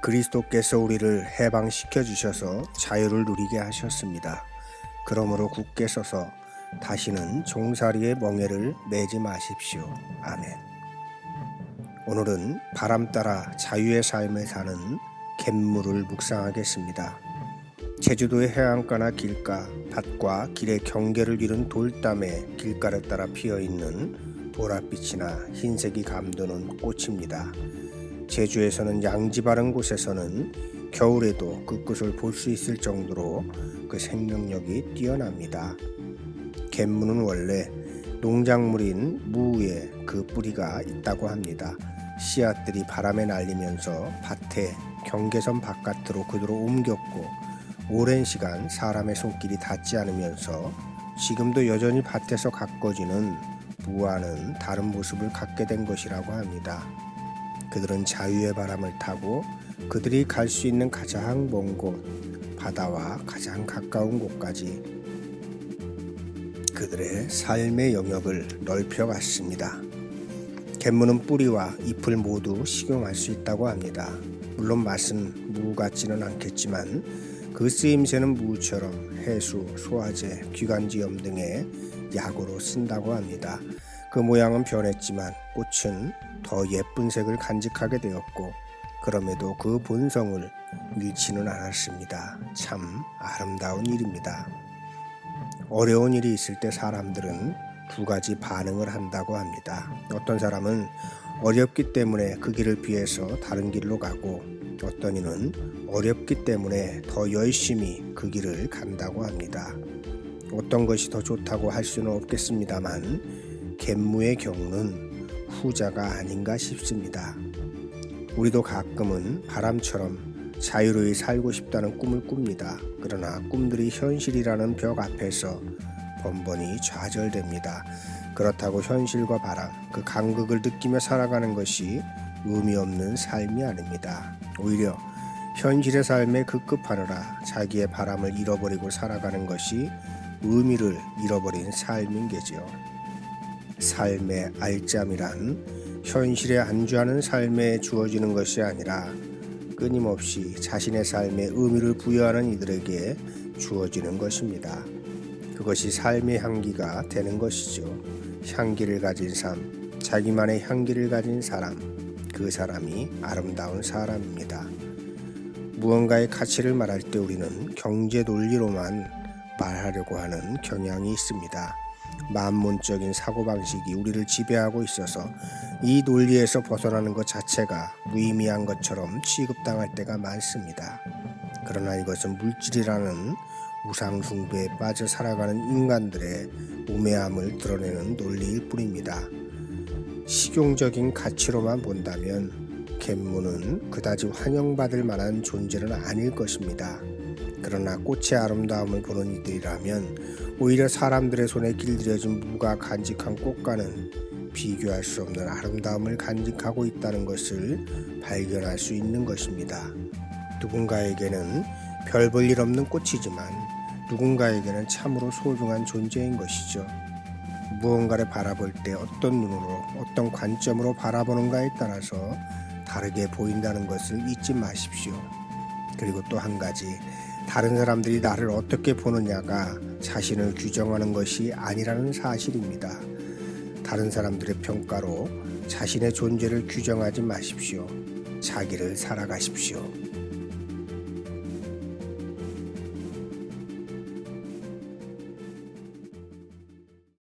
그리스도께서 우리를 해방시켜 주셔서 자유를 누리게 하셨습니다. 그러므로 굳게 서서 다시는 종살이의 멍에를 매지 마십시오. 아멘. 오늘은 바람 따라 자유의 삶을 사는 갯물을 묵상하겠습니다. 제주도의 해안가나 길가, 밭과 길의 경계를 이룬 돌담의 길가를 따라 피어있는 보랏빛이나 흰색이 감도는 꽃입니다. 제주에서는 양지 바른 곳에서는 겨울에도 그 꽃을 볼 수 있을 정도로 그 생명력이 뛰어납니다. 갯무는 원래 농작물인 무에 그 뿌리가 있다고 합니다. 씨앗들이 바람에 날리면서 밭에 경계선 바깥으로 그대로 옮겼고 오랜 시간 사람의 손길이 닿지 않으면서 지금도 여전히 밭에서 가꿔지는 무와는 다른 모습을 갖게 된 것이라고 합니다. 그들은 자유의 바람을 타고 그들이 갈 수 있는 가장 먼 곳, 바다와 가장 가까운 곳까지 그들의 삶의 영역을 넓혀갔습니다. 갯무는 뿌리와 잎을 모두 식용할 수 있다고 합니다. 물론 맛은 무 같지는 않겠지만 그 쓰임새는 무처럼 해수, 소화제, 기관지염 등의 약으로 쓴다고 합니다. 그 모양은 변했지만 꽃은 더 예쁜 색을 간직하게 되었고 그럼에도 그 본성을 잃지는 않았습니다. 참 아름다운 일입니다. 어려운 일이 있을 때 사람들은 두 가지 반응을 한다고 합니다. 어떤 사람은 어렵기 때문에 그 길을 피해서 다른 길로 가고 어떤 이는 어렵기 때문에 더 열심히 그 길을 간다고 합니다. 어떤 것이 더 좋다고 할 수는 없겠습니다만 갯무의 경우는 후자가 아닌가 싶습니다. 우리도 가끔은 바람처럼 자유로이 살고 싶다는 꿈을 꿉니다. 그러나 꿈들이 현실이라는 벽 앞에서 번번이 좌절됩니다. 그렇다고 현실과 바람, 그 간극을 느끼며 살아가는 것이 의미 없는 삶이 아닙니다. 오히려 현실의 삶에 급급하느라 자기의 바람을 잃어버리고 살아가는 것이 의미를 잃어버린 삶인 게지요. 삶의 알짬이란 현실에 안주하는 삶에 주어지는 것이 아니라 끊임없이 자신의 삶에 의미를 부여하는 이들에게 주어지는 것입니다. 그것이 삶의 향기가 되는 것이죠. 향기를 가진 삶, 자기만의 향기를 가진 사람, 그 사람이 아름다운 사람입니다. 무언가의 가치를 말할 때 우리는 경제 논리로만 말하려고 하는 경향이 있습니다. 만문적인 사고방식이 우리를 지배하고 있어서 이 논리에서 벗어나는 것 자체가 무의미한 것처럼 취급당할 때가 많습니다. 그러나 이것은 물질이라는 우상숭배에 빠져 살아가는 인간들의 우매함을 드러내는 논리일 뿐입니다. 실용적인 가치로만 본다면 갯무는 그다지 환영받을 만한 존재는 아닐 것입니다. 그러나 꽃의 아름다움을 보는 이들이라면 오히려 사람들의 손에 길들여진 무가 간직한 꽃과는 비교할 수 없는 아름다움을 간직하고 있다는 것을 발견할 수 있는 것입니다. 누군가에게는 별 볼 일 없는 꽃이지만 누군가에게는 참으로 소중한 존재인 것이죠. 무언가를 바라볼 때 어떤 눈으로, 어떤 관점으로 바라보는가에 따라서 다르게 보인다는 것을 잊지 마십시오. 그리고 또 한 가지, 다른 사람들이 나를 어떻게 보느냐가 자신을 규정하는 것이 아니라는 사실입니다. 다른 사람들의 평가로 자신의 존재를 규정하지 마십시오. 자기를 살아가십시오.